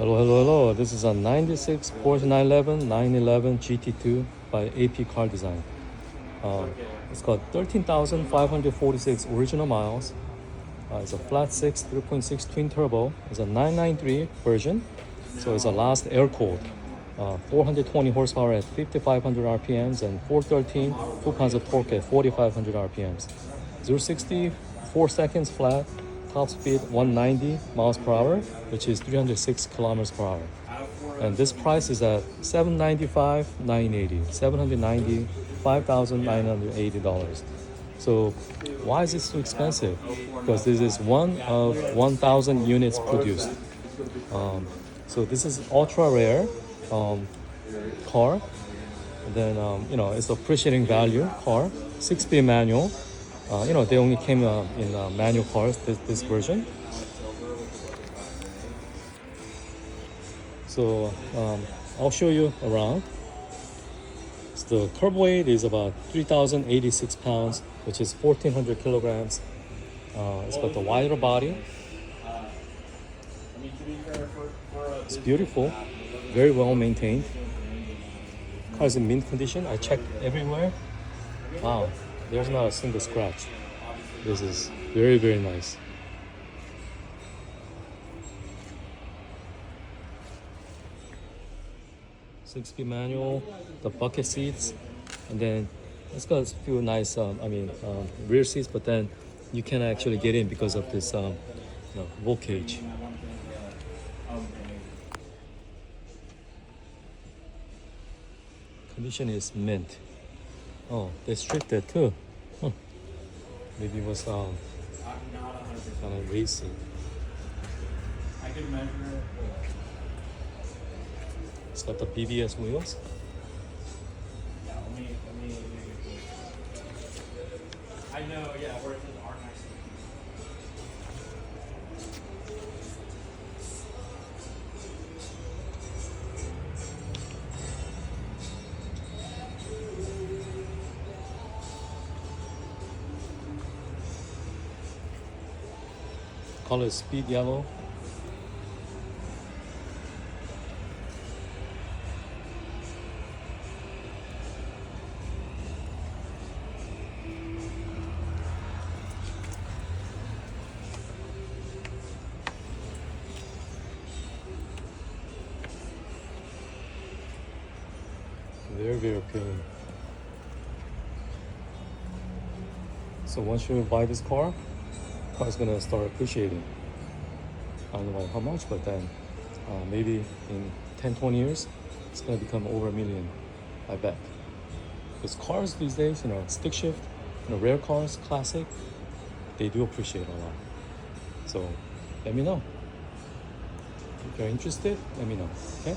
Hello. This is a 96 Porsche 911 GT2 by AP Car Design. It's got 13,546 original miles. It's a flat 6 3.6 twin turbo. It's a 993 version. So it's a last air cooled. 420 horsepower at 5,500 RPMs and 413 foot-pounds of torque at 4,500 RPMs. 0-60 4 seconds flat. Top speed 190 miles per hour, which is 306 kilometers per hour. And this price is at $795,980. $5,980. So why is this so expensive? Because this is one of 1,000 units produced. So this is ultra rare car. And then it's appreciating value car. 6-speed manual. They only came in manual cars, this version. So I'll show you around. So the curb weight is about 3,086 pounds, which is 1,400 kilograms. It's got the wider body. It's beautiful, very well maintained. Car is in mint condition. I checked everywhere. Wow. There's not a single scratch. This is very, very nice. Six-speed manual, the bucket seats, and then it's got a few nice, rear seats, but then you can't actually get in because of this roll cage. Condition is mint. Oh, they stripped that too. Maybe it was kind of racy. I could measure it. It's got the BBS wheels. Yeah, let me. I know, yeah, where it says R9. Color is speed yellow. Very, very appealing. So once you buy this car is gonna start appreciating. I don't know how much, but then maybe in 10-20 years it's gonna become over $1 million, I bet. Because cars these days, stick shift, rare cars, classic, they do appreciate a lot. So let me know. If you're interested, let me know, okay?